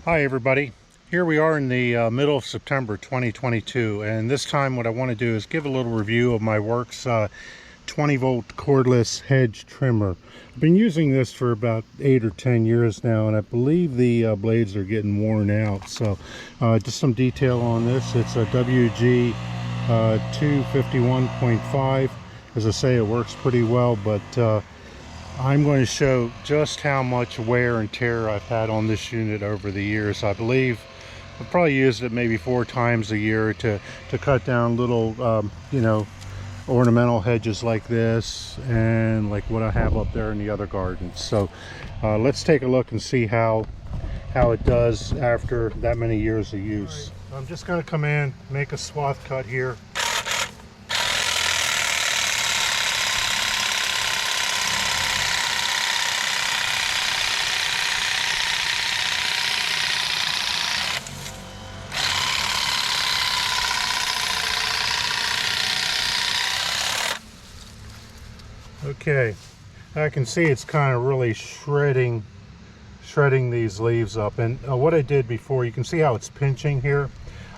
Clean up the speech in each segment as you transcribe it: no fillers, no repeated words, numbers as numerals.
Hi everybody, here we are in the middle of September 2022, and this time what I want to do is give a little review of my Worx 20 volt cordless hedge trimmer. I've been using this for about 8 or 10 years now, and I believe the blades are getting worn out. So just some detail on this. It's a WG 251.5. As I say, it works pretty well, but I'm going to show just how much wear and tear I've had on this unit over the years. I believe I've probably used it maybe 4 times a year to cut down little ornamental hedges like this, and like what I have up there in the other gardens. So let's take a look and see how it does after that many years of use. Right, so I'm just going to come in, make a swath cut here. Okay, I can see it's kind of really shredding these leaves up. And what I did before, you can see how it's pinching here.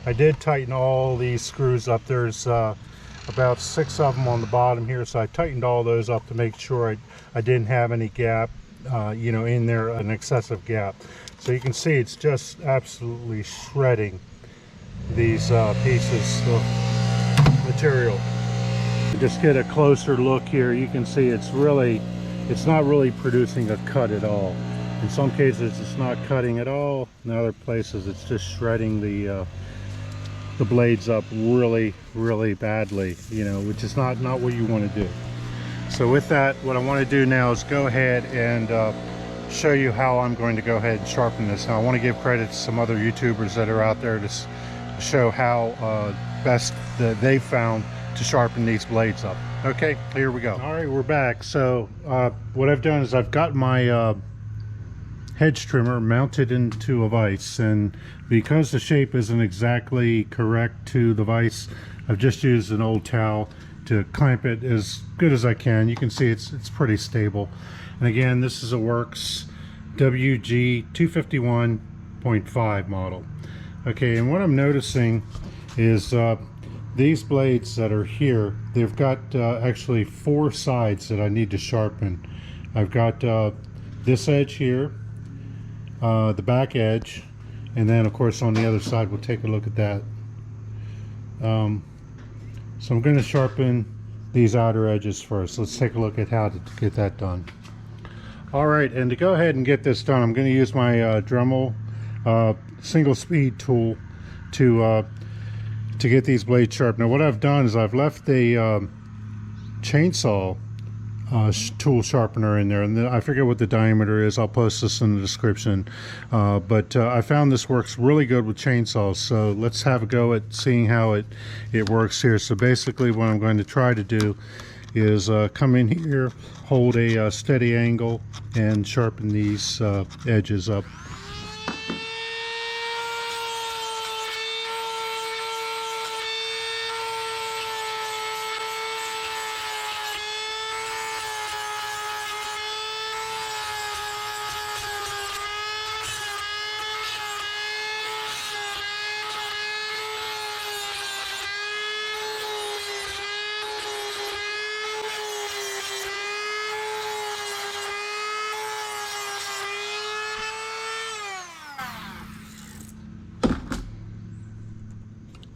I did tighten all these screws up. There's about 6 of them on the bottom here, so I tightened all those up to make sure I didn't have any gap, in there, an excessive gap. So you can see it's just absolutely shredding these pieces of material. Just get a closer look here. You can see it's not really producing a cut at all. In some cases it's not cutting at all. In other places it's just shredding the blades up really badly, which is not what you want to do. So with that, what I want to do now is go ahead and show you how I'm going to go ahead and sharpen this. Now I want to give credit to some other YouTubers that are out there to show how best that they found to sharpen these blades up. Okay, here we go. All right, we're back. So what I've done is I've got my hedge trimmer mounted into a vise, and because the shape isn't exactly correct to the vise, I've just used an old towel to clamp it as good as I can. You can see it's pretty stable. And again, this is a Worx WG 251.5 model. Okay, and what I'm noticing is these blades that are here, they've got actually 4 sides that I need to sharpen. I've got this edge here, the back edge, and then of course on the other side we'll take a look at that. So I'm going to sharpen these outer edges first. Let's take a look at how to get that done. Alright, and to go ahead and get this done, I'm going to use my Dremel single speed tool to get these blades sharp. Now what I've done is I've left the chainsaw tool sharpener in there, and I forget what the diameter is. I'll post this in the description, but I found this works really good with chainsaws, so let's have a go at seeing how it works here. So basically what I'm going to try to do is come in here, hold a steady angle, and sharpen these edges up.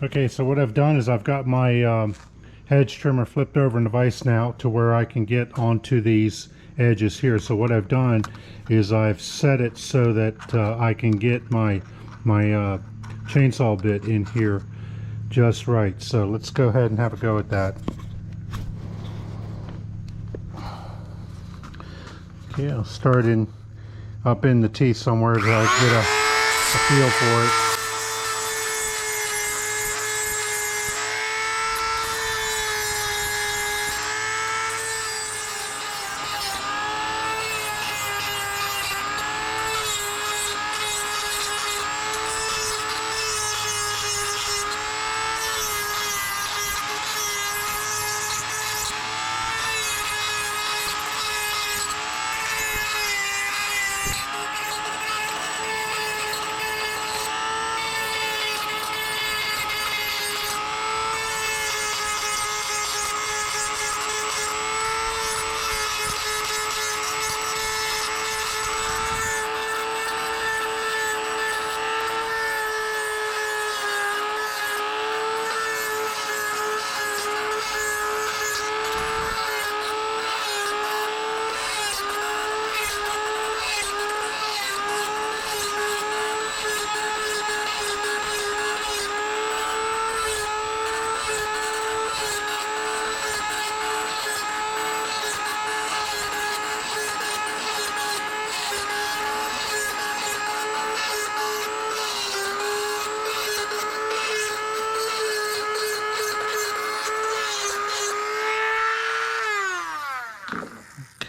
Okay, so what I've done is I've got my hedge trimmer flipped over in the vise now to where I can get onto these edges here. So what I've done is I've set it so that I can get my chainsaw bit in here just right. So let's go ahead and have a go at that. Okay, I'll start up in the teeth somewhere so I get a feel for it.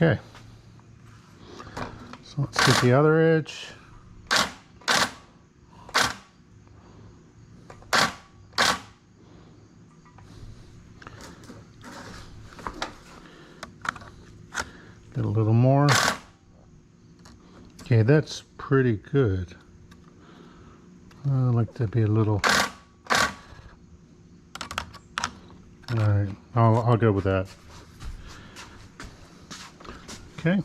Okay, so let's get the other edge. Get a little more. Okay, that's pretty good. I like to be a little. All right, I'll go with that. Okay.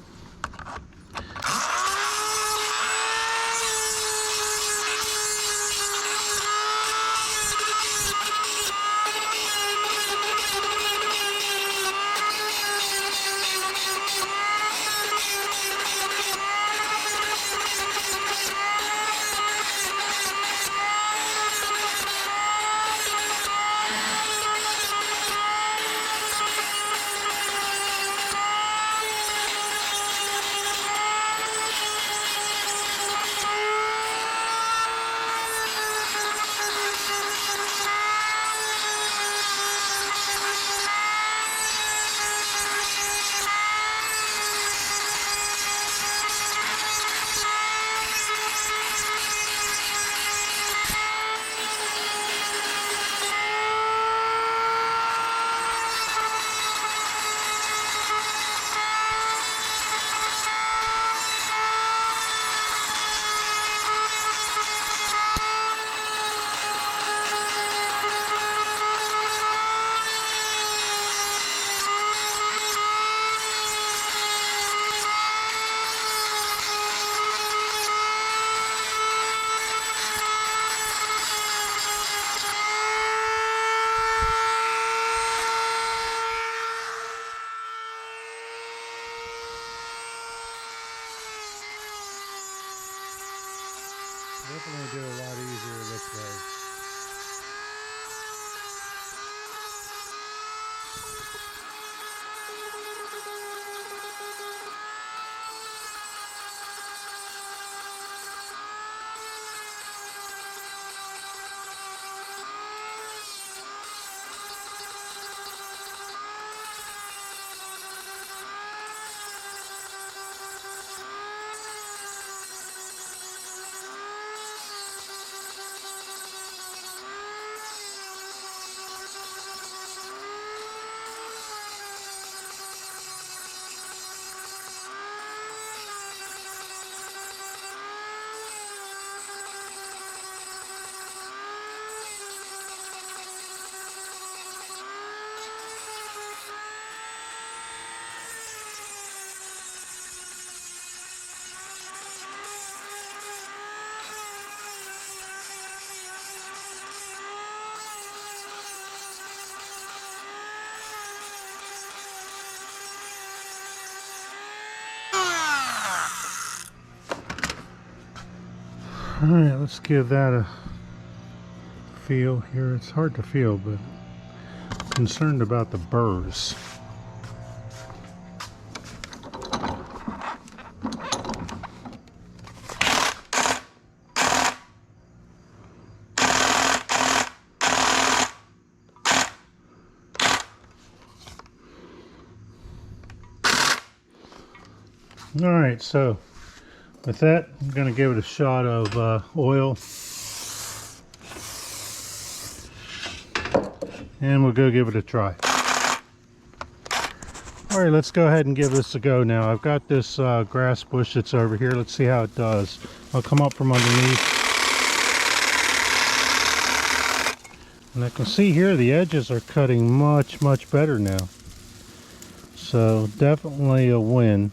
Definitely do a lot easier this way. All right, let's give that a feel here. It's hard to feel, but I'm concerned about the burrs. All right, so with that, I'm going to give it a shot of oil. And we'll go give it a try. All right, let's go ahead and give this a go now. I've got this grass bush that's over here. Let's see how it does. I'll come up from underneath. And I can see here the edges are cutting much, much better now. So definitely a win.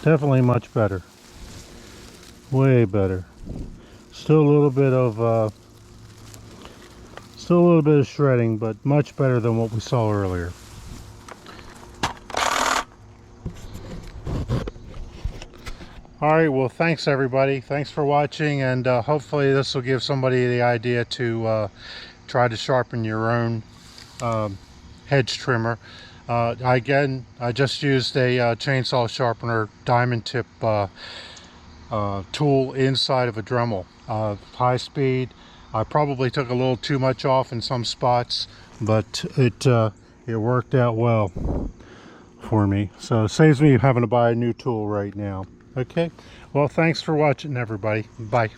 Definitely much better. Way better. Still a little bit of shredding, but much better than what we saw earlier. All right, well, thanks everybody. Thanks for watching, and hopefully this will give somebody the idea to try to sharpen your own hedge trimmer. Again, I just used a chainsaw sharpener diamond tip tool inside of a Dremel. High speed. I probably took a little too much off in some spots, but it worked out well for me. So it saves me having to buy a new tool right now. Okay, well, thanks for watching, everybody. Bye.